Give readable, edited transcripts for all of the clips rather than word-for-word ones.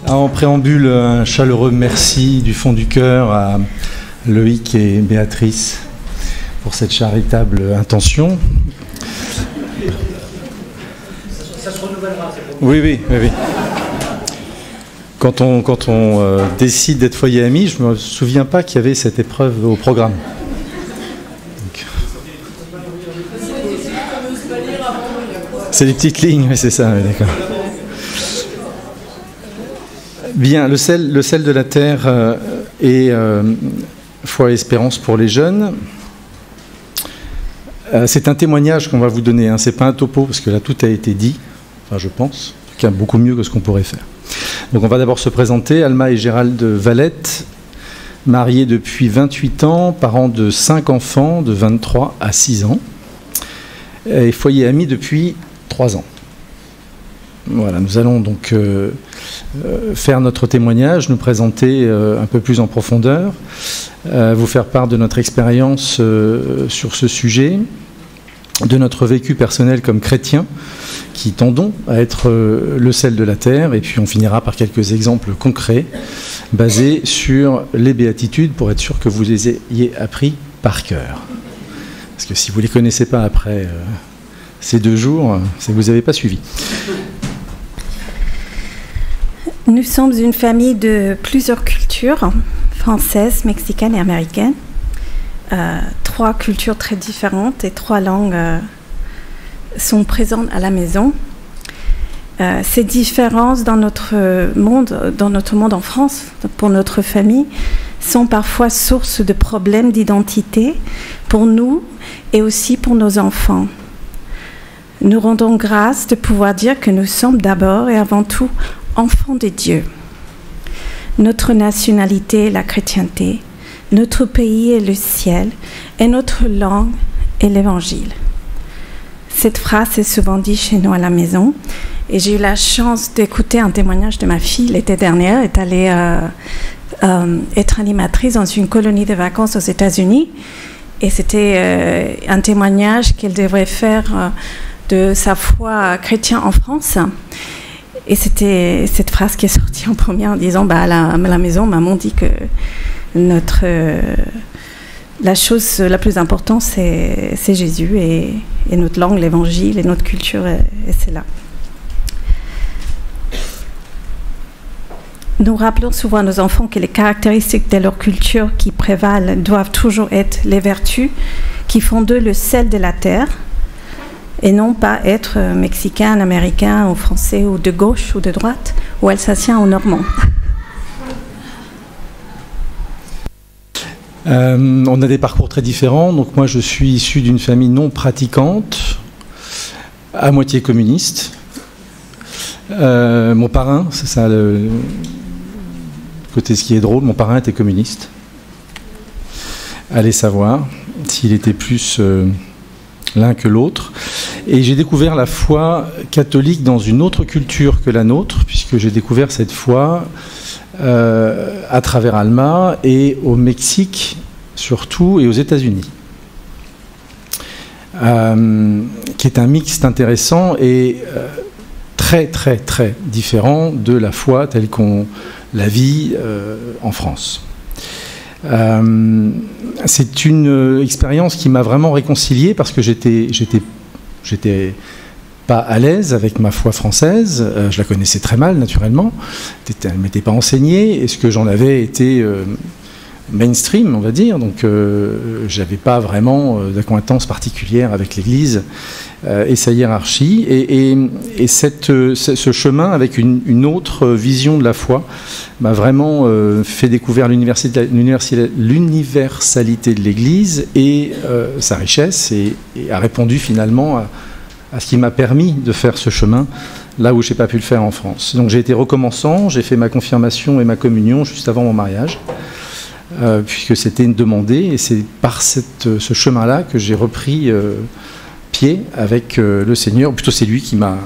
En préambule, un chaleureux merci du fond du cœur à Loïc et Béatrice pour cette charitable intention. Ça se renouvellera. Oui. Quand on décide d'être foyer ami, je ne me souviens pas qu'il y avait cette épreuve au programme. Donc, c'est les petites lignes, oui, c'est ça, oui, d'accord. Bien, le sel de la terre et foi et espérance pour les jeunes. C'est un témoignage qu'on va vous donner, hein. C'est pas un topo, parce que là tout a été dit, enfin je pense, en tout cas beaucoup mieux que ce qu'on pourrait faire. Donc on va d'abord se présenter, Alma et Gérald Valette, mariés depuis 28 ans, parents de 5 enfants de 23 à 6 ans, et foyer ami depuis 3 ans. Voilà, nous allons donc faire notre témoignage, nous présenter un peu plus en profondeur, vous faire part de notre expérience sur ce sujet, de notre vécu personnel comme chrétiens, qui tendons à être le sel de la terre, et puis on finira par quelques exemples concrets, basés sur les béatitudes, pour être sûr que vous les ayez appris par cœur. Parce que si vous ne les connaissez pas après ces 2 jours, c'est que vous n'avez pas suivi. Nous sommes une famille de plusieurs cultures, françaises, mexicaines et américaines. 3 cultures très différentes et 3 langues sont présentes à la maison. Ces différences dans notre monde en France, pour notre famille, sont parfois source de problèmes d'identité pour nous et aussi pour nos enfants. Nous rendons grâce de pouvoir dire que nous sommes d'abord et avant tout enfants de Dieu. Notre nationalité est la chrétienté, notre pays est le ciel et notre langue est l'évangile. Cette phrase est souvent dite chez nous à la maison et j'ai eu la chance d'écouter un témoignage de ma fille l'été dernier. Elle est allée être animatrice dans une colonie de vacances aux États-Unis et c'était un témoignage qu'elle devrait faire de sa foi chrétienne en France. Et c'était cette phrase qui est sortie en premier en disant à la maison, maman dit que la chose la plus importante, c'est Jésus et notre langue, l'évangile, et notre culture, et c'est là. Nous rappelons souvent à nos enfants que les caractéristiques de leur culture qui prévalent doivent toujours être les vertus qui font d'eux le sel de la terre, et non pas être mexicain, américain ou français ou de gauche ou de droite ou alsacien ou normand. On a des parcours très différents. Donc moi, je suis issu d'une famille non pratiquante, à moitié communiste. Mon parrain, c'est ça le côté ce qui est drôle, mon parrain était communiste. Allez savoir s'il était plus l'un que l'autre. Et j'ai découvert la foi catholique dans une autre culture que la nôtre, puisque j'ai découvert cette foi à travers Alma et au Mexique surtout et aux États-Unis, qui est un mixte intéressant et très très très différent de la foi telle qu'on la vit en France. C'est une expérience qui m'a vraiment réconcilié parce que j'étais pas à l'aise avec ma foi française, je la connaissais très mal naturellement, elle ne m'était pas enseignée, et ce que j'en avais été mainstream, on va dire, donc j'avais pas vraiment d'acquaintance particulière avec l'Église et sa hiérarchie, et ce chemin avec une autre vision de la foi m'a vraiment fait découvrir l'universalité de l'Église et sa richesse, et a répondu finalement à ce qui m'a permis de faire ce chemin là où je n'ai pas pu le faire en France. Donc j'ai été recommençant, j'ai fait ma confirmation et ma communion juste avant mon mariage, puisque c'était demandé, et c'est par ce chemin-là que j'ai repris pied avec le Seigneur, ou plutôt c'est lui qui m'a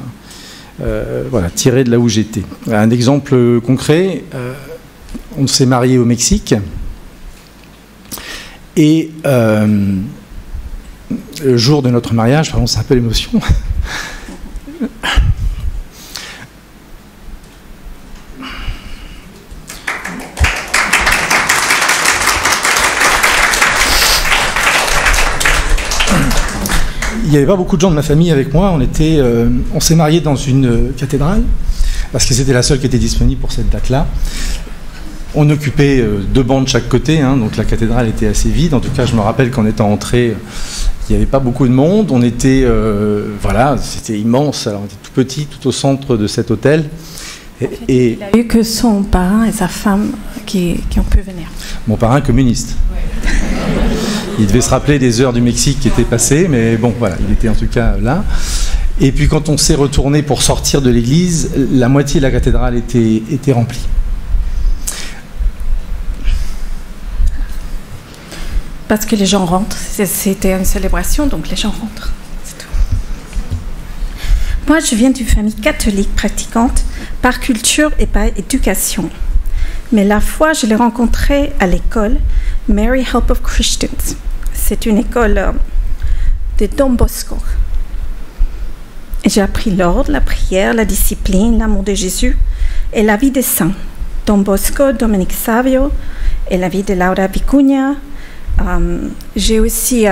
tiré de là où j'étais. Un exemple concret, on s'est mariés au Mexique, et le jour de notre mariage, pardon, c'est un peu l'émotion. n'y avait pas beaucoup de gens de ma famille avec moi. On s'est mariés dans une cathédrale, parce que c'était la seule qui était disponible pour cette date-là. On occupait 2 bancs de chaque côté, hein, donc la cathédrale était assez vide. En tout cas, je me rappelle qu'en étant entré, il n'y avait pas beaucoup de monde. On était, voilà, c'était immense. Alors, on était tout petit, tout au centre de cet hôtel. Il n'a eu que son parrain et sa femme qui ont pu venir. Mon parrain communiste. Ouais. Il devait se rappeler des heures du Mexique qui étaient passées, mais bon, voilà, il était en tout cas là. Et puis quand on s'est retourné pour sortir de l'église, la moitié de la cathédrale était remplie. Parce que les gens rentrent, c'était une célébration, donc les gens rentrent. C'est tout. Moi, je viens d'une famille catholique pratiquante par culture et par éducation. Mais la foi, je l'ai rencontrée à l'école Mary Help of Christians. C'est une école de Don Bosco. Et j'ai appris l'ordre, la prière, la discipline, l'amour de Jésus et la vie des saints. Don Bosco, Dominique Savio et la vie de Laura Vicuña. J'ai aussi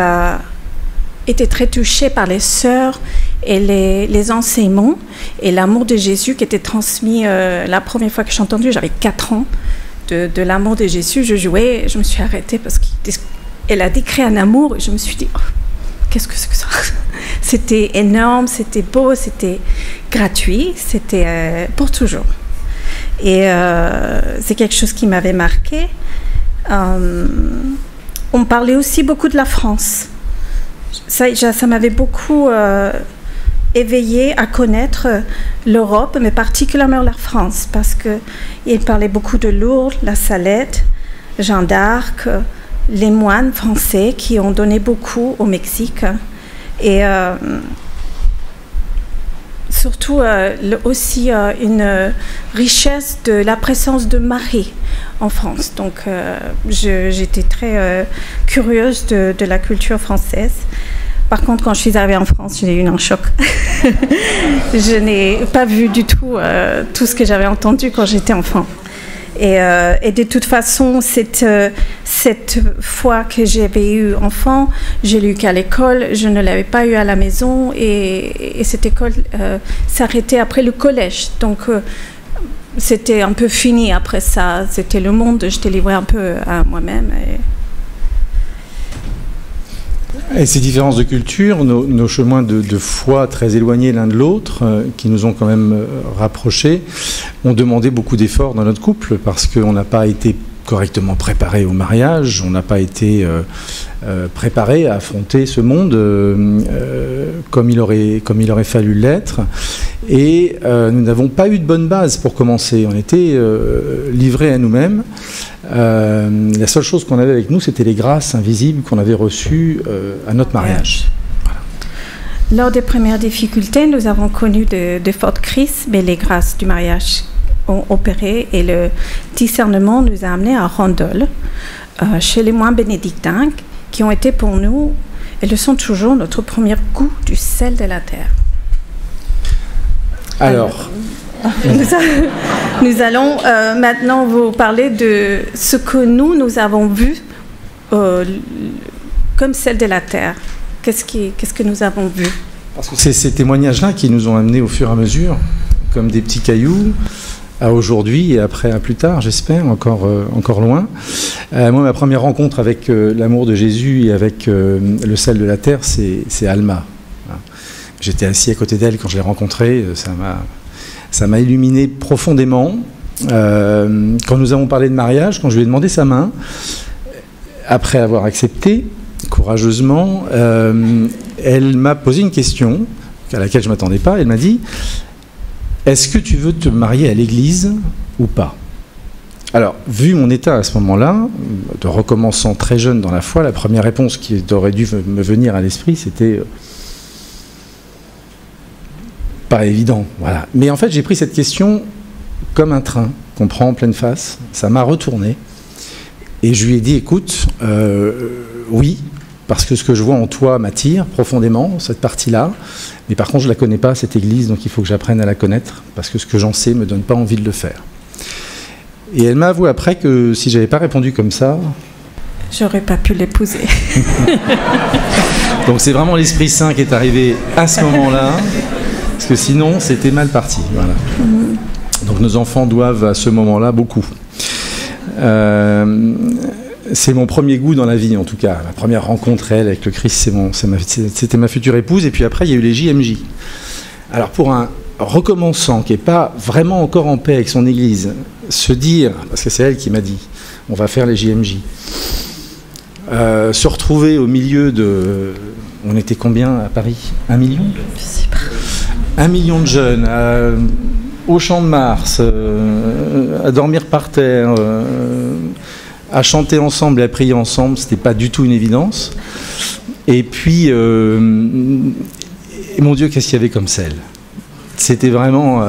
été très touchée par les sœurs et les enseignements et l'amour de Jésus qui était transmis la première fois que j'ai entendu, j'avais 4 ans, de l'amour de Jésus. Je jouais, je me suis arrêtée parce qu'elle a décrit un amour et je me suis dit, oh, qu'est-ce que c'est que ça? C'était énorme, c'était beau, c'était gratuit, c'était pour toujours. Et c'est quelque chose qui m'avait marqué. On parlait aussi beaucoup de la France. Ça m'avait beaucoup éveillé à connaître l'Europe, mais particulièrement la France, parce qu'il parlait beaucoup de Lourdes, la Salette, Jeanne d'Arc, les moines français qui ont donné beaucoup au Mexique. Et surtout aussi une richesse de la présence de Marie en France. Donc j'étais très curieuse de la culture française. Par contre, quand je suis arrivée en France, j'ai eu un choc. Je n'ai pas vu du tout tout ce que j'avais entendu quand j'étais enfant. Et de toute façon, cette foi que j'avais eue enfant, je l'ai eue qu'à l'école, je ne l'avais pas eue à la maison. Et cette école s'arrêtait après le collège. Donc, c'était un peu fini après ça. C'était le monde, je t'ai livré un peu à moi-même. Et ces différences de culture, nos chemins de foi très éloignés l'un de l'autre, qui nous ont quand même rapprochés, ont demandé beaucoup d'efforts dans notre couple parce qu'on n'a pas été correctement préparé au mariage, on n'a pas été préparé à affronter ce monde comme il aurait fallu l'être. Et nous n'avons pas eu de bonne base pour commencer. On était livrés à nous-mêmes. La seule chose qu'on avait avec nous, c'était les grâces invisibles qu'on avait reçues à notre mariage. Voilà. Lors des premières difficultés, nous avons connu de fortes crises, mais les grâces du mariage ont opéré et le discernement nous a amenés à Randol, chez les moines bénédictins, qui ont été pour nous, et le sont toujours, notre premier goût du sel de la terre. Alors, nous allons maintenant vous parler de ce que nous avons vu comme sel de la terre. Qu'est-ce que nous avons vu? Parce que c'est ces témoignages-là qui nous ont amenés au fur et à mesure, comme des petits cailloux, à aujourd'hui et après à plus tard, j'espère, encore loin. Moi, ma première rencontre avec l'amour de Jésus et avec le sel de la terre, c'est Alma. J'étais assis à côté d'elle quand je l'ai rencontrée, ça m'a illuminé profondément. Quand nous avons parlé de mariage, quand je lui ai demandé sa main, après avoir accepté courageusement, elle m'a posé une question à laquelle je ne m'attendais pas. Elle m'a dit: est-ce que tu veux te marier à l'église ou pas? Alors, vu mon état à ce moment-là, de recommençant très jeune dans la foi, la première réponse qui aurait dû me venir à l'esprit, c'était pas évident, voilà. Mais en fait, j'ai pris cette question comme un train qu'on prend en pleine face. Ça m'a retourné. Et je lui ai dit: écoute, oui, parce que ce que je vois en toi m'attire profondément, cette partie-là. Mais par contre, je ne la connais pas, cette église, donc il faut que j'apprenne à la connaître, parce que ce que j'en sais ne me donne pas envie de le faire. Et elle m'a avoué après que si je n'avais pas répondu comme ça... J'aurais pas pu l'épouser. Donc c'est vraiment l'Esprit Saint qui est arrivé à ce moment-là, parce que sinon c'était mal parti. Voilà. Donc nos enfants doivent à ce moment-là beaucoup. C'est mon premier goût dans la vie, en tout cas. Ma première rencontre réelle avec le Christ, c'était ma future épouse. Et puis après, il y a eu les JMJ. Alors pour un recommençant qui n'est pas vraiment encore en paix avec son église, se dire, parce que c'est elle qui m'a dit, on va faire les JMJ, se retrouver au milieu de... On était combien à Paris? 1 million? Je sais pas. 1 million de jeunes, au Champ de Mars, à dormir par terre, à chanter ensemble et à prier ensemble, c'était pas du tout une évidence. Et puis, mon Dieu, qu'est-ce qu'il y avait comme sel? C'était vraiment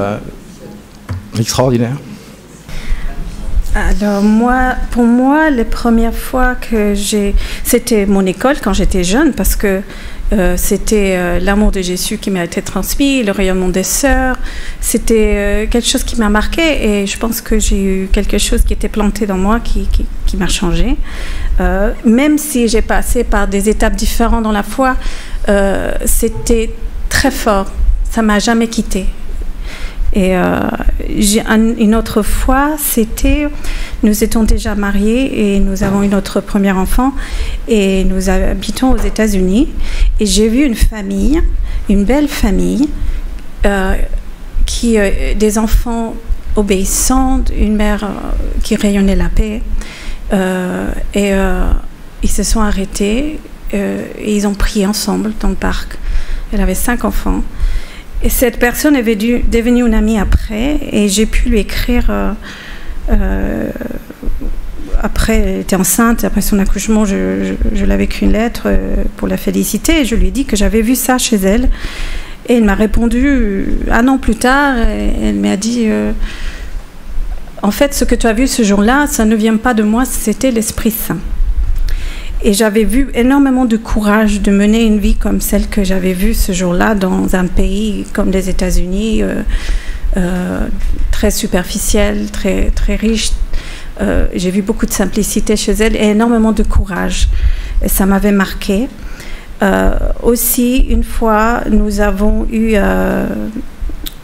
extraordinaire. Alors pour moi, les premières fois que c'était mon école quand j'étais jeune, parce que c'était l'amour de Jésus qui m'a été transmis, le rayonnement des sœurs. C'était quelque chose qui m'a marqué et je pense que j'ai eu quelque chose qui était planté dans moi qui m'a changé. Même si j'ai passé par des étapes différentes dans la foi, c'était très fort. Ça m'a jamais quitté. Et une autre fois, nous étions déjà mariés et nous avons eu notre premier enfant et nous habitons aux États-Unis. Et j'ai vu une famille, une belle famille, des enfants obéissants, une mère qui rayonnait la paix. Ils se sont arrêtés et ils ont prié ensemble dans le parc. Elle avait 5 enfants. Et cette personne est devenue une amie après, et j'ai pu lui écrire, après, elle était enceinte, après son accouchement, je l'avais écrit une lettre pour la féliciter, et je lui ai dit que j'avais vu ça chez elle. Et elle m'a répondu 1 an plus tard, et elle m'a dit, en fait, ce que tu as vu ce jour-là, ça ne vient pas de moi, c'était l'Esprit Saint. Et j'avais vu énormément de courage de mener une vie comme celle que j'avais vue ce jour-là dans un pays comme les États-Unis, très superficiel, très, très riche. J'ai vu beaucoup de simplicité chez elle et énormément de courage. Et ça m'avait marqué. Aussi, une fois, nous avons eu...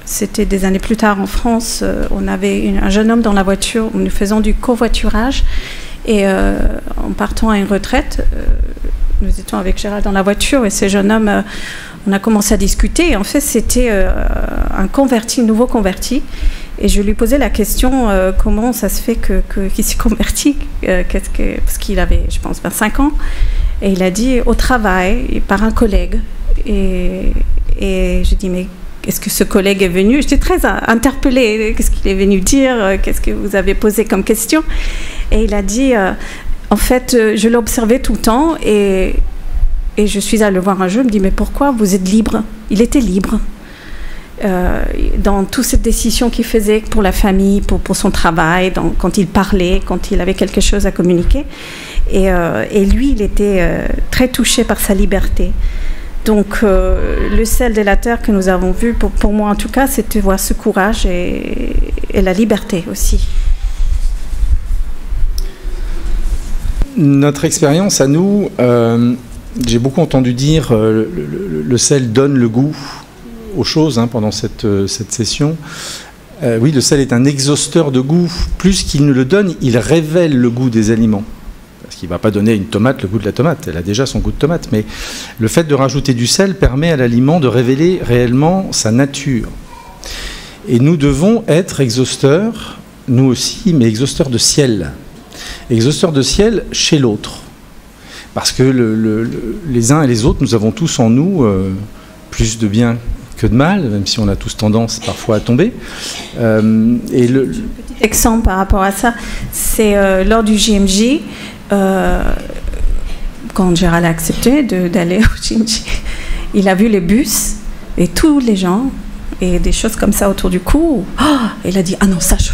c'était des années plus tard en France, on avait un jeune homme dans la voiture, nous faisons du covoiturage. Et en partant à une retraite, nous étions avec Gérald dans la voiture et ce jeune homme, on a commencé à discuter. Et en fait, c'était un nouveau converti. Et je lui posais la question, comment ça se fait qu'il s'est converti, parce qu'il avait, je pense, 25 ans. Et il a dit, au travail, par un collègue. Et je dis, mais est-ce que ce collègue est venu? J'étais très interpellée. Qu'est-ce qu'il est venu dire? Qu'est-ce que vous avez posé comme question? Et il a dit, en fait, je l'observais tout le temps et je suis allée le voir un jour. Il me dit, mais pourquoi vous êtes libre? Il était libre dans toutes ces décisions qu'il faisait pour la famille, pour son travail, quand il parlait, quand il avait quelque chose à communiquer. Et lui, il était très touché par sa liberté. Donc, le sel de la terre que nous avons vu, pour moi en tout cas, c'était voir ce courage et la liberté aussi. Notre expérience à nous, j'ai beaucoup entendu dire le sel donne le goût aux choses pendant cette session. Oui, le sel est un exhausteur de goût. Plus qu'il ne le donne, il révèle le goût des aliments. Parce qu'il ne va pas donner à une tomate le goût de la tomate, elle a déjà son goût de tomate. Mais le fait de rajouter du sel permet à l'aliment de révéler réellement sa nature. Et nous devons être exhausteurs, nous aussi, mais exhausteurs de ciel. Exhausteurs de ciel chez l'autre. Parce que les uns et les autres, nous avons tous en nous plus de bien que de mal, même si on a tous tendance parfois à tomber. Et petit exemple par rapport à ça, c'est lors du JMJ, quand Gérald a accepté d'aller au JMJ, il a vu les bus et tous les gens et des choses comme ça autour du cou. Il a dit, ah non, ça je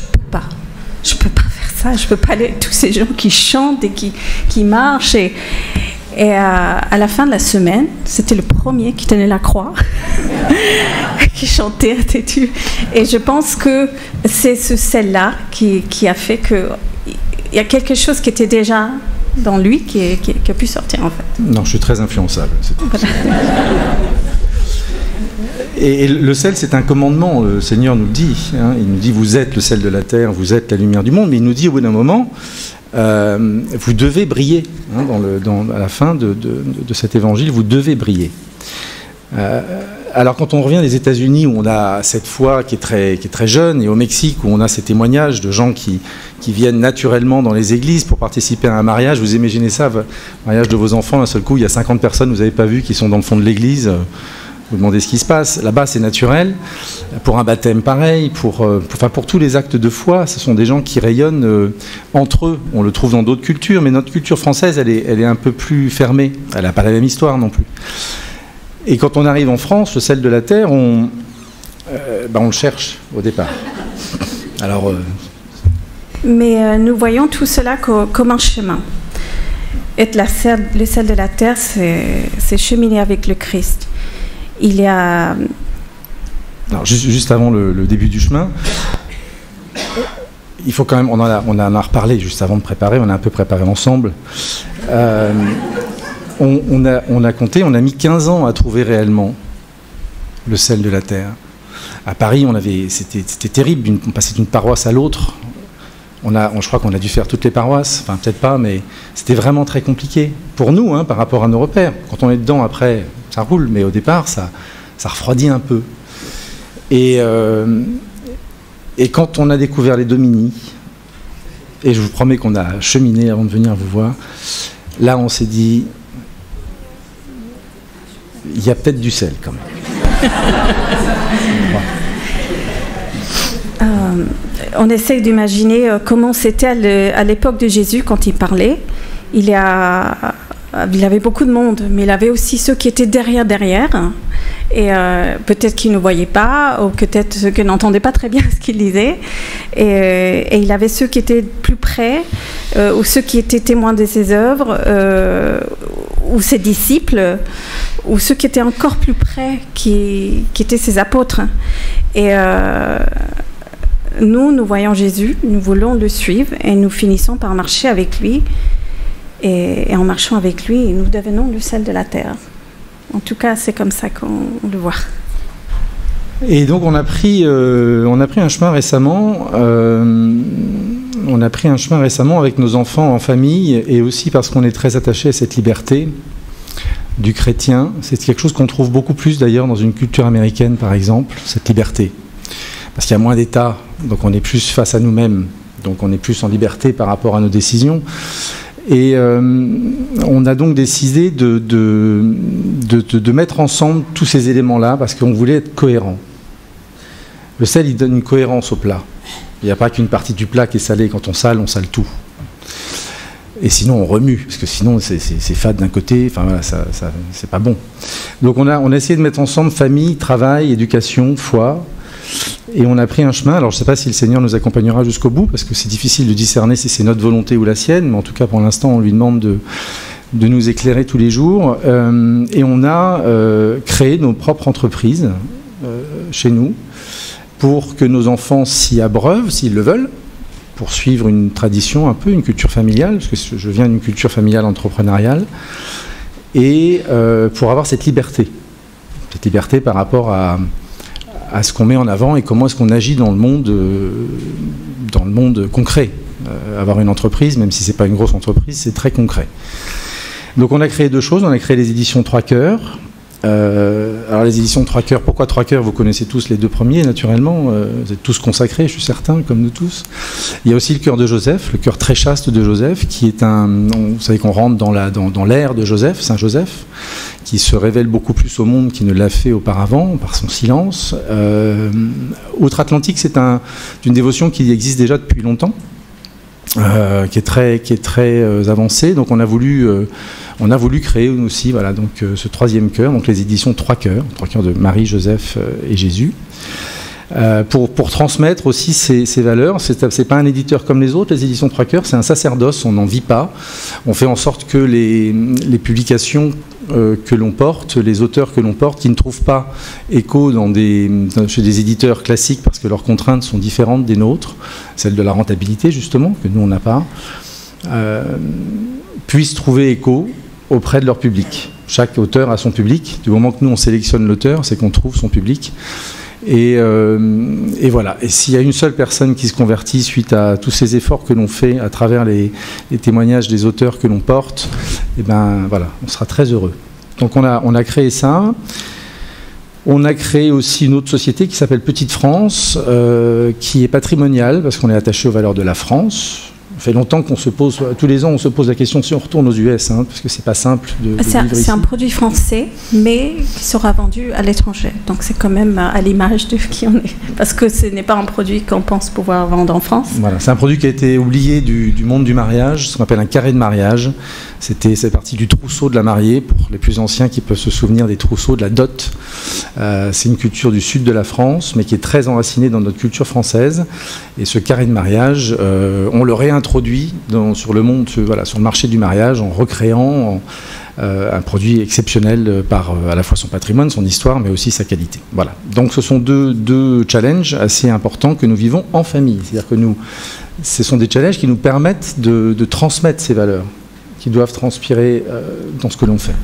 peux pas faire ça, je peux pas aller, tous ces gens qui chantent et qui marchent et à la fin de la semaine, c'était le premier qui tenait la croix, qui chantait à têtu. Et je pense que c'est ce sel-là qui a fait qu'il y a quelque chose qui était déjà dans lui qui a pu sortir en fait. Non, je suis très influençable. C'est tout. Voilà. Et le sel, c'est un commandement, le Seigneur nous le dit. Hein, il nous dit, vous êtes le sel de la terre, vous êtes la lumière du monde, mais il nous dit au bout d'un moment, vous devez briller. Hein, à la fin de cet évangile, vous devez briller. Alors quand on revient des États-Unis, où on a cette foi qui est très jeune, et au Mexique, où on a ces témoignages de gens qui viennent naturellement dans les églises pour participer à un mariage, vous imaginez ça, le mariage de vos enfants, d'un seul coup, il y a 50 personnes que vous n'avez pas vues qui sont dans le fond de l'église. Vous demandez ce qui se passe. Là-bas, c'est naturel. Pour un baptême pareil, pour tous les actes de foi, ce sont des gens qui rayonnent entre eux. On le trouve dans d'autres cultures, mais notre culture française, elle est un peu plus fermée. Elle n'a pas la même histoire non plus. Et quand on arrive en France, le sel de la terre, on le cherche au départ. Alors, mais nous voyons tout cela comme un chemin. Être le sel de la terre, c'est cheminer avec le Christ. Il y a... Alors, juste avant le début du chemin, il faut quand même... On en a reparlé juste avant de préparer, on a un peu préparé ensemble. On a compté, on a mis 15 ans à trouver réellement le sel de la terre. À Paris, c'était terrible, on passait d'une paroisse à l'autre. Je crois qu'on a dû faire toutes les paroisses, enfin peut-être pas, mais c'était vraiment très compliqué. Pour nous, hein, par rapport à nos repères. Quand on est dedans, après, ça roule, mais au départ, ça refroidit un peu. Et quand on a découvert les Dominies, et je vous promets qu'on a cheminé avant de venir vous voir, là on s'est dit, il y a peut-être du sel quand même. On essaye d'imaginer comment c'était à l'époque de Jésus quand il parlait. Il y avait beaucoup de monde, mais il avait aussi ceux qui étaient derrière. Et peut-être qu'ils ne voyaient pas, ou peut-être ceux qui n'entendaient pas très bien ce qu'il disait. Et il avait ceux qui étaient plus près, ou ceux qui étaient témoins de ses œuvres, ou ses disciples, ou ceux qui étaient encore plus près, qui étaient ses apôtres. Et nous voyons Jésus, nous voulons le suivre, et nous finissons par marcher avec lui. Et en marchant avec lui, nous devenons le sel de la terre. En tout cas, c'est comme ça qu'on le voit. Et donc, on a pris un chemin récemment. On a pris un chemin récemment avec nos enfants en famille, et aussi parce qu'on est très attaché à cette liberté du chrétien. C'est quelque chose qu'on trouve beaucoup plus d'ailleurs dans une culture américaine, par exemple, cette liberté. Parce qu'il y a moins d'État, donc on est plus face à nous-mêmes, donc on est plus en liberté par rapport à nos décisions. Et on a donc décidé de mettre ensemble tous ces éléments-là, parce qu'on voulait être cohérent. Le sel, il donne une cohérence au plat. Il n'y a pas qu'une partie du plat qui est salée. Quand on sale tout. Et sinon, on remue, parce que sinon, c'est fade d'un côté. Enfin, voilà, ça c'est pas bon. Donc, on a essayé de mettre ensemble famille, travail, éducation, foi. Et on a pris un chemin. Alors, je ne sais pas si le Seigneur nous accompagnera jusqu'au bout, parce que c'est difficile de discerner si c'est notre volonté ou la sienne. Mais en tout cas, pour l'instant, on lui demande de nous éclairer tous les jours. Et on a créé nos propres entreprises chez nous, pour que nos enfants s'y abreuvent, s'ils le veulent, pour suivre une tradition un peu, une culture familiale, parce que je viens d'une culture familiale entrepreneuriale, et pour avoir cette liberté par rapport à ce qu'on met en avant et comment est-ce qu'on agit dans le monde concret. Avoir une entreprise, même si ce n'est pas une grosse entreprise, c'est très concret. Donc on a créé deux choses, on a créé les éditions Trois Cœurs. Alors les éditions Trois Cœurs, pourquoi Trois Cœurs? Vous connaissez tous les deux premiers naturellement, vous êtes tous consacrés, je suis certain, comme nous tous. Il y a aussi le cœur de Joseph, le cœur très chaste de Joseph, qui est vous savez qu'on rentre dans l'ère de Joseph, Saint Joseph, qui se révèle beaucoup plus au monde qu'il ne l'a fait auparavant, par son silence. Outre-Atlantique, c'est une dévotion qui existe déjà depuis longtemps, qui est très avancée, donc on a voulu créer aussi donc ce troisième cœur, donc les éditions Trois Cœurs de Marie, Joseph et Jésus, pour transmettre aussi ces valeurs. C'est pas un éditeur comme les autres, les éditions Trois Cœurs, c'est un sacerdoce, on n'en vit pas. On fait en sorte que les publications que l'on porte, les auteurs que l'on porte, qui ne trouvent pas écho chez des éditeurs classiques parce que leurs contraintes sont différentes des nôtres, celle de la rentabilité justement, que nous on n'a pas, puissent trouver écho auprès de leur public. Chaque auteur a son public. Du moment que nous, on sélectionne l'auteur, c'est qu'on trouve son public. Et voilà. Et s'il y a une seule personne qui se convertit suite à tous ces efforts que l'on fait à travers les témoignages des auteurs que l'on porte, et ben voilà, on sera très heureux. Donc on a créé ça. On a créé aussi une autre société qui s'appelle Petite France, qui est patrimoniale parce qu'on est attaché aux valeurs de la France. Ça fait longtemps qu'on se pose, tous les ans, on se pose la question si on retourne aux US, hein, parce que c'est pas simple de vivre ici. C'est un produit français, mais qui sera vendu à l'étranger. Donc c'est quand même à l'image de qui on est, parce que ce n'est pas un produit qu'on pense pouvoir vendre en France. Voilà, c'est un produit qui a été oublié du monde du mariage, ce qu'on appelle un carré de mariage. C'est parti du trousseau de la mariée, pour les plus anciens qui peuvent se souvenir des trousseaux, de la dot. C'est une culture du sud de la France, mais qui est très enracinée dans notre culture française. Et ce carré de mariage, on le réintroduit sur le monde, voilà, sur le marché du mariage, en recréant un produit exceptionnel par à la fois son patrimoine, son histoire, mais aussi sa qualité. Voilà. Donc ce sont deux challenges assez importants que nous vivons en famille. C'est-à-dire que ce sont des challenges qui nous permettent de transmettre ces valeurs, qui doivent transpirer dans ce que l'on fait.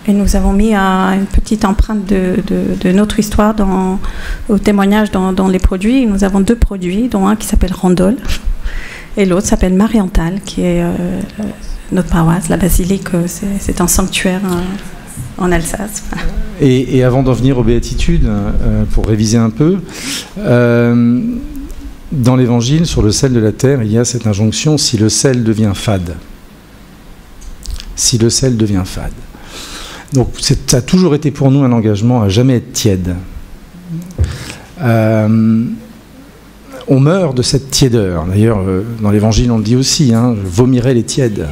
Et nous avons mis une petite empreinte de notre histoire au témoignage dans les produits. Nous avons 2 produits, dont un qui s'appelle Randol et l'autre s'appelle Marienthal, qui est notre paroisse, la basilique. C'est un sanctuaire en Alsace. Et avant d'en venir aux béatitudes, pour réviser un peu, dans l'Évangile, sur le sel de la terre, il y a cette injonction, si le sel devient fade. Si le sel devient fade. Donc ça a toujours été pour nous un engagement à jamais être tiède. On meurt de cette tiédeur. D'ailleurs, dans l'Évangile, on le dit aussi, hein, je vomirai les tièdes.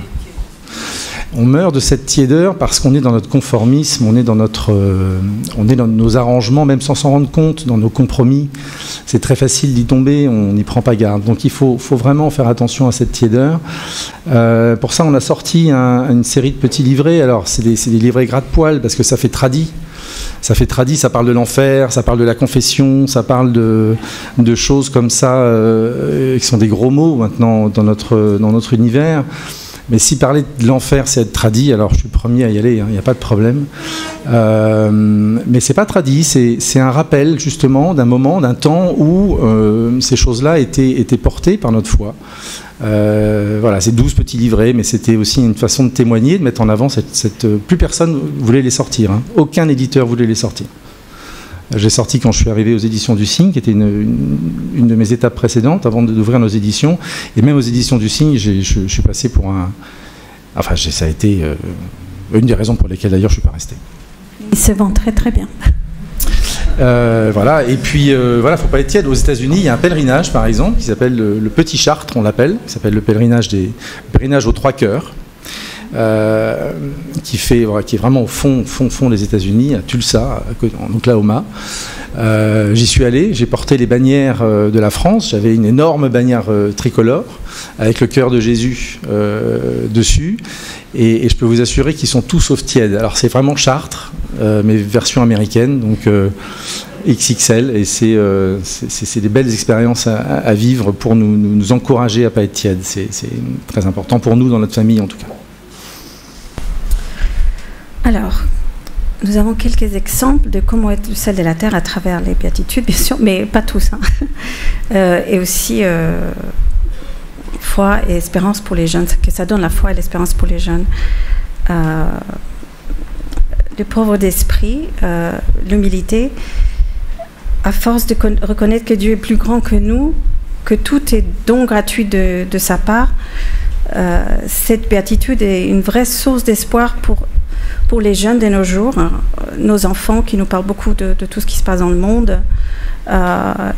On meurt de cette tiédeur parce qu'on est dans notre conformisme, on est dans nos arrangements, même sans s'en rendre compte, dans nos compromis. C'est très facile d'y tomber, on n'y prend pas garde. Donc il faut vraiment faire attention à cette tiédeur. Pour ça, on a sorti une série de petits livrets. Alors, c'est des livrets gratte-poil parce que ça fait tradi. Ça fait tradi, ça parle de l'enfer, ça parle de la confession, ça parle de choses comme ça, qui sont des gros mots maintenant dans notre univers. Mais si parler de l'enfer, c'est être tradi, alors je suis le premier à y aller, il n'y a pas de problème. Mais c'est pas tradi, c'est un rappel justement d'un moment, d'un temps où ces choses-là étaient portées par notre foi. Voilà, c'est 12 petits livrets, mais c'était aussi une façon de témoigner, de mettre en avant plus personne voulait les sortir, hein. Aucun éditeur voulait les sortir. J'ai sorti quand je suis arrivé aux éditions du Cygne, qui était une de mes étapes précédentes avant d'ouvrir nos éditions. Et même aux éditions du Cygne, je suis passé pour un... Enfin, ça a été une des raisons pour lesquelles d'ailleurs je ne suis pas resté. Il se vend très très bien. Voilà, et puis voilà, faut pas être tiède. Aux États-Unis, il y a un pèlerinage par exemple qui s'appelle le Petit Chartres, on l'appelle, qui s'appelle le pèlerinage aux 3 cœurs. Qui est vraiment au fond des États-Unis, à Tulsa, en Oklahoma. J'y suis allé, j'ai porté les bannières de la France. J'avais une énorme bannière tricolore avec le cœur de Jésus dessus, et je peux vous assurer qu'ils sont tous sauf tièdes. Alors c'est vraiment Chartres, mais version américaine, donc XXL, et c'est des belles expériences à vivre pour nous encourager à pas être tièdes. C'est très important pour nous dans notre famille en tout cas. Alors, nous avons quelques exemples de comment être le sel de la terre à travers les béatitudes, bien sûr, mais pas tous. Hein. Et aussi, foi et espérance pour les jeunes, que ça donne la foi et l'espérance pour les jeunes. Le pauvre d'esprit, l'humilité, à force de reconnaître que Dieu est plus grand que nous, que tout est don gratuit de sa part, cette béatitude est une vraie source d'espoir pour les jeunes de nos jours, hein, nos enfants qui nous parlent beaucoup de tout ce qui se passe dans le monde,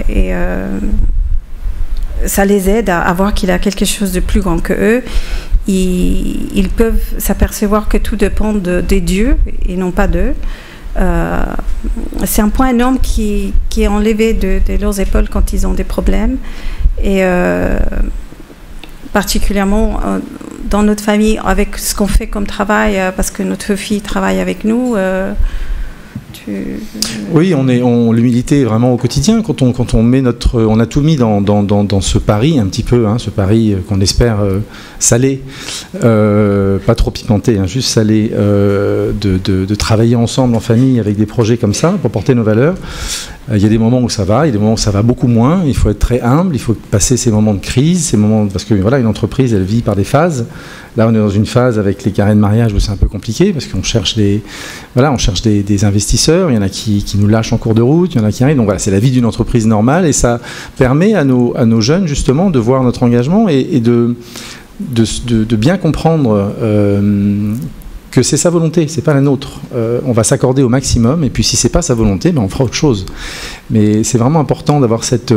et ça les aide à voir qu'il y a quelque chose de plus grand que eux. Ils peuvent s'apercevoir que tout dépend des dieux et non pas d'eux. C'est un point énorme qui est enlevé de leurs épaules quand ils ont des problèmes, et particulièrement dans notre famille, avec ce qu'on fait comme travail, parce que notre fille travaille avec nous. Oui, l'humilité est vraiment au quotidien. Quand on met on a tout mis dans ce pari un petit peu, ce pari qu'on espère salé, pas trop pimenté, juste salé, de travailler ensemble en famille avec des projets comme ça pour porter nos valeurs. Il y a des moments où ça va, il y a des moments où ça va beaucoup moins. Il faut être très humble, il faut passer ces moments de crise, parce que voilà, une entreprise, elle vit par des phases. Là, on est dans une phase avec les carrés de mariage où c'est un peu compliqué parce qu'on cherche des investisseurs. Il y en a qui nous lâchent en cours de route, il y en a qui arrivent. Donc voilà, c'est la vie d'une entreprise normale et ça permet à nos jeunes justement de voir notre engagement et de bien comprendre que c'est sa volonté, c'est pas la nôtre. On va s'accorder au maximum, et puis si c'est pas sa volonté, on fera autre chose. Mais c'est vraiment important d'avoir cette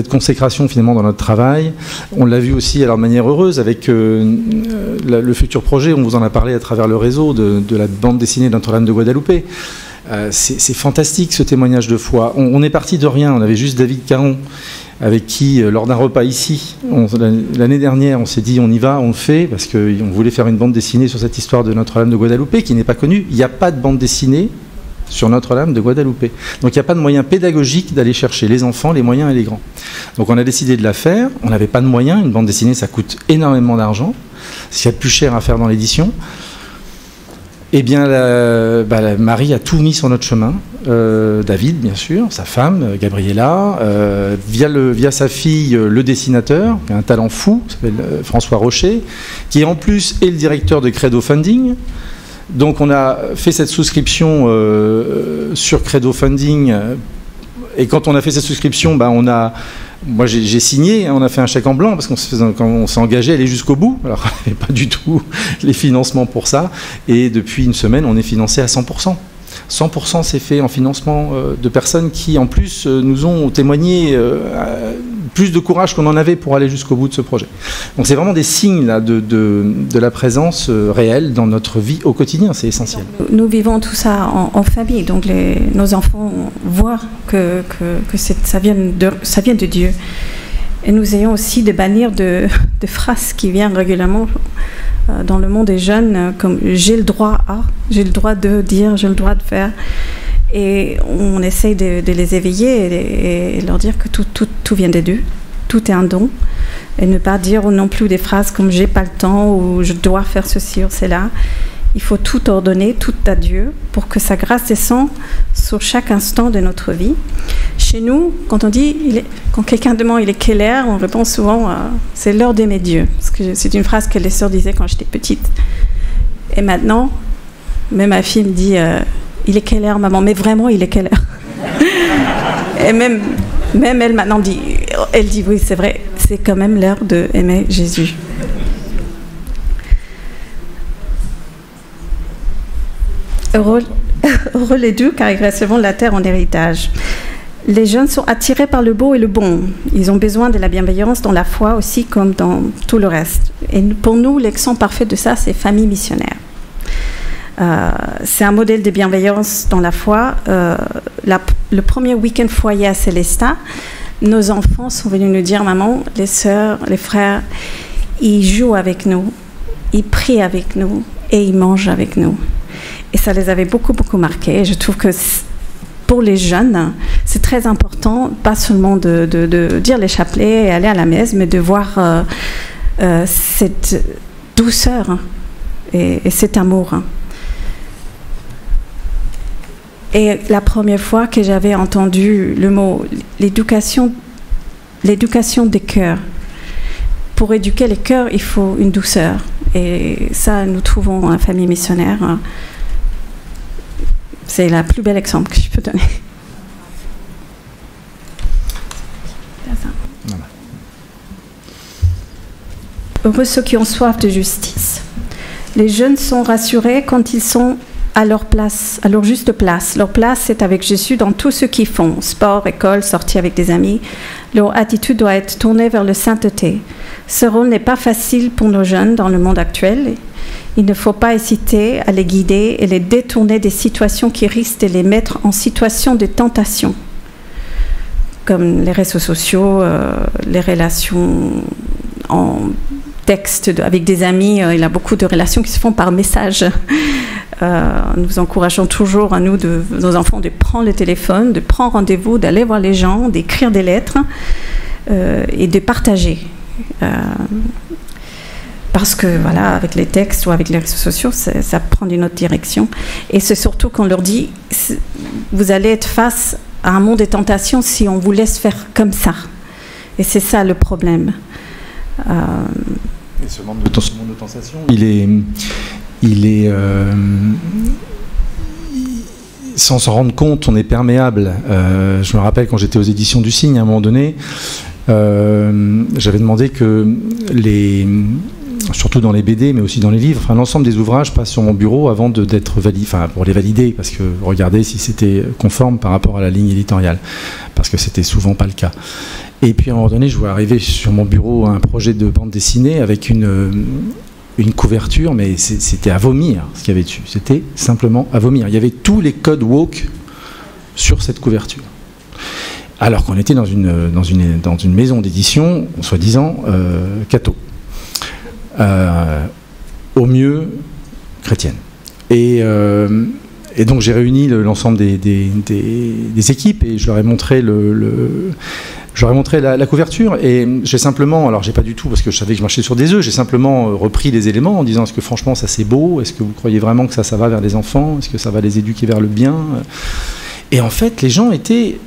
consécration finalement dans notre travail. On l'a vu aussi alors de manière heureuse avec le futur projet, on vous en a parlé à travers le réseau de la bande dessinée Notre-Dame de Guadalupe. C'est fantastique ce témoignage de foi. On est parti de rien, on avait juste David Caron avec qui, lors d'un repas ici, l'année dernière, on s'est dit on y va, on le fait, parce qu'on voulait faire une bande dessinée sur cette histoire de Notre-Dame de Guadalupe, qui n'est pas connue. Il n'y a pas de bande dessinée sur Notre-Dame de Guadalupe. Donc il n'y a pas de moyen pédagogique d'aller chercher les enfants, les moyens et les grands. Donc on a décidé de la faire, on n'avait pas de moyens, une bande dessinée ça coûte énormément d'argent, c'est ce qu'il y a de plus cher à faire dans l'édition. Eh bien, Marie a tout mis sur notre chemin. David, bien sûr, sa femme, Gabriella, via sa fille, le dessinateur, qui a un talent fou, qui s'appelle François Rocher, qui en plus est le directeur de Credo Funding. Donc on a fait cette souscription sur Credo Funding, et quand on a fait cette souscription, moi j'ai signé, on a fait un chèque en blanc parce qu'on s'est engagé à aller jusqu'au bout, alors on n'avait pas du tout les financements pour ça, et depuis une semaine on est financé à 100%. 100% c'est fait en financement de personnes qui en plus nous ont témoigné plus de courage qu'on en avait pour aller jusqu'au bout de ce projet. Donc c'est vraiment des signes là, de la présence réelle dans notre vie au quotidien, c'est essentiel. Nous vivons tout ça en famille, donc nos enfants voient que ça vient de Dieu. Et nous ayons aussi des bannières de phrases qui viennent régulièrement dans le monde des jeunes, comme « j'ai le droit à », « j'ai le droit de dire »,« j'ai le droit de faire ». Et on essaye de les éveiller et leur dire que tout vient de Dieu, tout est un don. Et ne pas dire non plus des phrases comme « j'ai pas le temps » ou « je dois faire ceci ou cela ». Il faut tout ordonner, tout à Dieu, pour que sa grâce descende sur chaque instant de notre vie. Chez nous, quand on dit, quand quelqu'un demande « il est quelle heure ?», on répond souvent « c'est l'heure d'aimer Dieu ». Parce que c'est une phrase que les sœurs disaient quand j'étais petite. Et maintenant, même ma fille me dit « il est quelle heure, maman ?» Mais vraiment, il est quelle heure? Et même elle maintenant elle dit « oui, c'est vrai, c'est quand même l'heure d'aimer Jésus ». Heureux les doux, car ils recevront la terre en héritage. Les jeunes sont attirés par le beau et le bon. Ils ont besoin de la bienveillance dans la foi aussi, comme dans tout le reste. Et pour nous, l'exemple parfait de ça, c'est famille missionnaire. C'est un modèle de bienveillance dans la foi. Le premier week-end foyer à Célestat, nos enfants sont venus nous dire « Maman, les sœurs, les frères, ils jouent avec nous, ils prient avec nous et ils mangent avec nous. » Et ça les avait beaucoup, beaucoup marqués. Et je trouve que pour les jeunes, c'est très important, pas seulement de dire les chapelets et aller à la messe, mais de voir cette douceur et cet amour. Et la première fois que j'avais entendu le mot l'éducation des cœurs. Pour éduquer les cœurs, il faut une douceur. Et ça, nous trouvons en famille missionnaire. C'est le plus bel exemple que je peux donner. Heureux ceux qui ont soif de justice. Les jeunes sont rassurés quand ils sont à leur place, à leur juste place. Leur place, c'est avec Jésus dans tout ce qu'ils font, sport, école, sortie avec des amis. Leur attitude doit être tournée vers la sainteté. Ce rôle n'est pas facile pour nos jeunes dans le monde actuel. Il ne faut pas hésiter à les guider et les détourner des situations qui risquent de les mettre en situation de tentation, comme les réseaux sociaux, les relations en texte avec des amis. Il y a beaucoup de relations qui se font par message. Nous encourageons toujours à nos enfants de prendre le téléphone, de prendre rendez-vous, d'aller voir les gens, d'écrire des lettres et de partager. Parce que, voilà, avec les textes ou avec les réseaux sociaux, ça prend une autre direction. Et c'est surtout qu'on leur dit, vous allez être face à un monde des tentations si on vous laisse faire comme ça. Et c'est ça le problème. Et ce monde de tentation, il est sans s'en rendre compte, on est perméable. Je me rappelle quand j'étais aux éditions du Cygne, à un moment donné, j'avais demandé que surtout dans les BD, mais aussi dans les livres, l'ensemble des ouvrages passent sur mon bureau avant d'être validés, pour les valider, parce que regarder si c'était conforme par rapport à la ligne éditoriale, parce que c'était souvent pas le cas. Et puis à un moment donné, je vois arriver sur mon bureau un projet de bande dessinée avec une couverture, mais c'était à vomir ce qu'il y avait dessus. C'était simplement à vomir. Il y avait tous les codes woke sur cette couverture. Alors qu'on était dans une maison d'édition, soi-disant catho. Au mieux chrétienne. Et donc j'ai réuni l'ensemble des équipes et je leur ai montré la couverture et j'ai simplement, alors j'ai pas du tout parce que je savais que je marchais sur des œufs, j'ai simplement repris les éléments en disant est-ce que franchement ça c'est beau, est-ce que vous croyez vraiment que ça va vers les enfants, est-ce que ça va les éduquer vers le bien. Et en fait les gens étaient,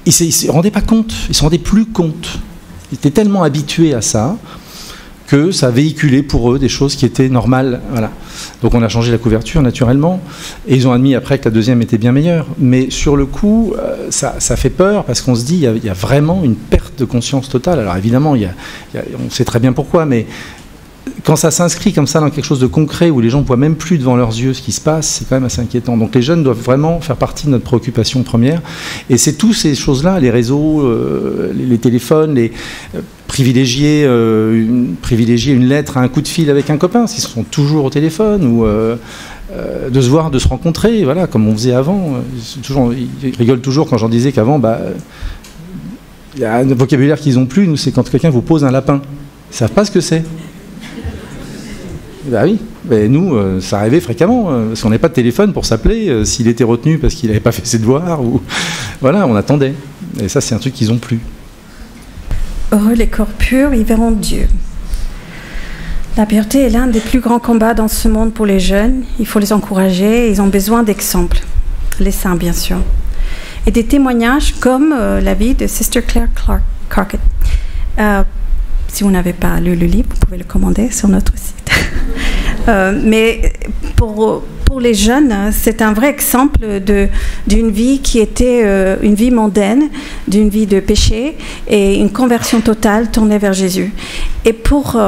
ils se rendaient pas compte, ils se rendaient plus compte, ils étaient tellement habitués à ça que ça véhiculait pour eux des choses qui étaient normales. Voilà. Donc on a changé la couverture naturellement, et ils ont admis après que la deuxième était bien meilleure. Mais sur le coup, ça fait peur, parce qu'on se dit il y a vraiment une perte de conscience totale. Alors évidemment, on sait très bien pourquoi, mais quand ça s'inscrit comme ça dans quelque chose de concret, où les gens ne voient même plus devant leurs yeux ce qui se passe, c'est quand même assez inquiétant. Donc les jeunes doivent vraiment faire partie de notre préoccupation première. Et c'est toutes ces choses-là, les réseaux, les téléphones, privilégier une lettre à un coup de fil avec un copain, s'ils sont toujours au téléphone, ou de se voir, de se rencontrer, voilà, comme on faisait avant. Ils rigolent toujours quand j'en disais qu'avant, il y a un vocabulaire qu'ils n'ont plus, nous, c'est quand quelqu'un vous pose un lapin. Ils ne savent pas ce que c'est. Ben oui, mais nous, ça arrivait fréquemment, parce qu'on n'avait pas de téléphone pour s'appeler, s'il était retenu parce qu'il n'avait pas fait ses devoirs, ou voilà, on attendait. Et ça, c'est un truc qu'ils n'ont plus. Heureux les corps purs, ils verront Dieu. La pureté est l'un des plus grands combats dans ce monde pour les jeunes. Il faut les encourager, ils ont besoin d'exemples. Les saints, bien sûr. Et des témoignages comme la vie de Sister Claire Crockett. Si vous n'avez pas lu le livre, vous pouvez le commander sur notre site. Mais pour les jeunes, c'est un vrai exemple d'une vie qui était une vie mondaine, d'une vie de péché, et une conversion totale tournée vers Jésus. Et pour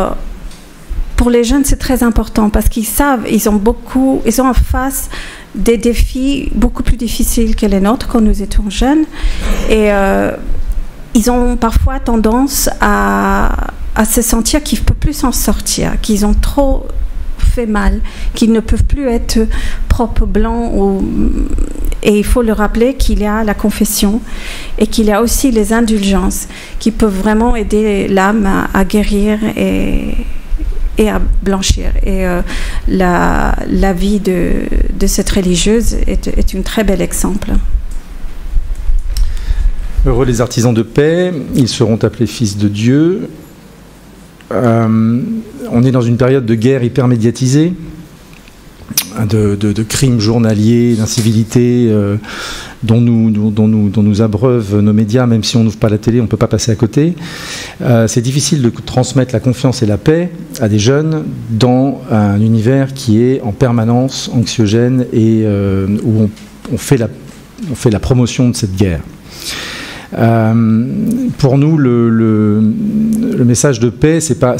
les jeunes, c'est très important parce qu'ils savent, ils ont en face des défis beaucoup plus difficiles que les nôtres quand nous étions jeunes. Et ils ont parfois tendance à se sentir qu'ils ne peuvent plus s'en sortir, qu'ils ont trop fait mal, qu'ils ne peuvent plus être propres, blancs. Et il faut leur rappeler qu'il y a la confession et qu'il y a aussi les indulgences qui peuvent vraiment aider l'âme à guérir et à blanchir. Et la vie de cette religieuse est un très bel exemple. Heureux les artisans de paix, ils seront appelés fils de Dieu. On est dans une période de guerre hyper médiatisée, de crimes journaliers, d'incivilités dont nous abreuvent nos médias, même si on n'ouvre pas la télé, on ne peut pas passer à côté. C'est difficile de transmettre la confiance et la paix à des jeunes dans un univers qui est en permanence anxiogène et où on fait la promotion de cette guerre. Pour nous, le message de paix, c'est pas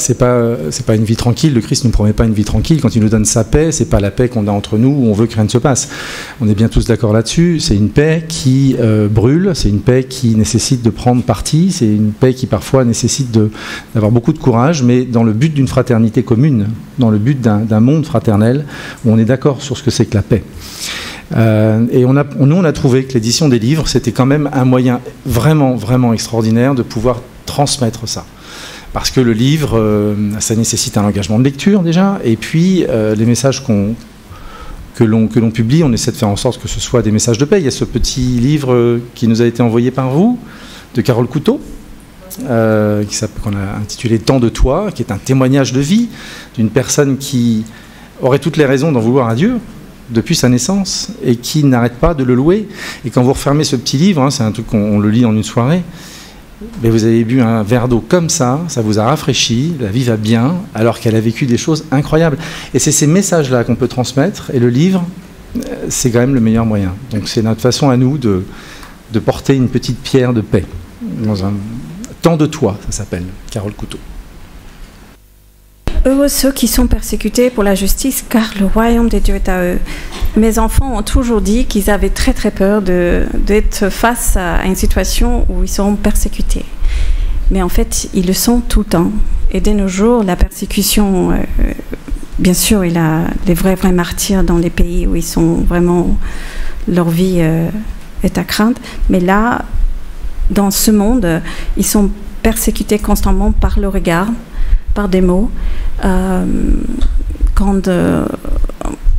une vie tranquille. Le Christ ne nous promet pas une vie tranquille. Quand il nous donne sa paix, c'est pas la paix qu'on a entre nous où on veut que rien ne se passe. On est bien tous d'accord là-dessus. C'est une paix qui brûle. C'est une paix qui nécessite de prendre parti. C'est une paix qui parfois nécessite d'avoir beaucoup de courage, mais dans le but d'une fraternité commune, dans le but d'un monde fraternel où on est d'accord sur ce que c'est que la paix. Et on a trouvé que l'édition des livres, c'était quand même un moyen vraiment, vraiment extraordinaire de pouvoir transmettre ça. Parce que le livre, ça nécessite un engagement de lecture déjà, et puis les messages que l'on publie, on essaie de faire en sorte que ce soit des messages de paix. Il y a ce petit livre qui nous a été envoyé par vous, de Carole Couteau, qu'on a intitulé « Tant de toi », qui est un témoignage de vie d'une personne qui aurait toutes les raisons d'en vouloir à Dieu depuis sa naissance et qui n'arrête pas de le louer. Et quand vous refermez ce petit livre, c'est un truc qu'on le lit en une soirée, mais vous avez bu un verre d'eau comme ça vous a rafraîchi, la vie va bien, alors qu'elle a vécu des choses incroyables. Et c'est ces messages-là qu'on peut transmettre, et le livre, c'est quand même le meilleur moyen. Donc c'est notre façon à nous de porter une petite pierre de paix. Dans un temps de toi, ça s'appelle, Carole Couteau. Heureux ceux qui sont persécutés pour la justice, car le royaume de Dieu est à eux. Mes enfants ont toujours dit qu'ils avaient très très peur d'être face à une situation où ils sont persécutés. Mais en fait, ils le sont tout le temps. Et de nos jours, la persécution, bien sûr, il y a les vrais martyrs dans les pays où ils sont vraiment, leur vie est à craindre. Mais là, dans ce monde, ils sont persécutés constamment par le regard, par des mots. Quand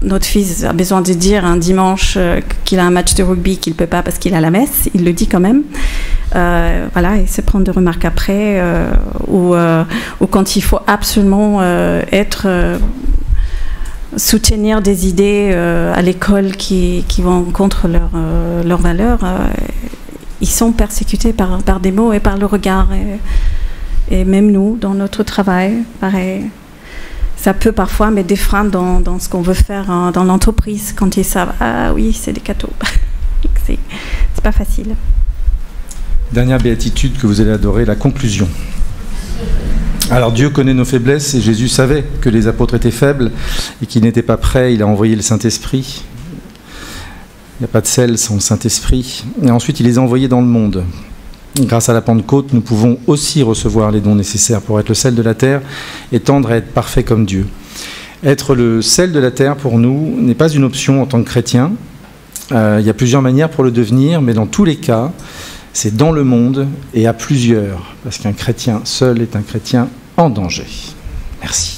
notre fils a besoin de dire un dimanche qu'il a un match de rugby qu'il ne peut pas parce qu'il a la messe, il le dit quand même. Voilà, et se prendre de remarques après, ou quand il faut absolument soutenir des idées à l'école qui vont contre leurs valeurs, ils sont persécutés par des mots et par le regard. Et même nous, dans notre travail, pareil. Ça peut parfois mettre des freins dans ce qu'on veut faire dans l'entreprise, quand ils savent « Ah oui, c'est des cathos ». C'est pas facile. Dernière béatitude que vous allez adorer, la conclusion. Alors Dieu connaît nos faiblesses, et Jésus savait que les apôtres étaient faibles et qu'ils n'étaient pas prêts. Il a envoyé le Saint-Esprit. Il n'y a pas de sel sans le Saint-Esprit. Et ensuite, il les a envoyés dans le monde. Grâce à la Pentecôte, nous pouvons aussi recevoir les dons nécessaires pour être le sel de la terre et tendre à être parfait comme Dieu. Être le sel de la terre, pour nous, n'est pas une option en tant que chrétien. Il y a plusieurs manières pour le devenir, mais dans tous les cas, c'est dans le monde et à plusieurs, parce qu'un chrétien seul est un chrétien en danger. Merci.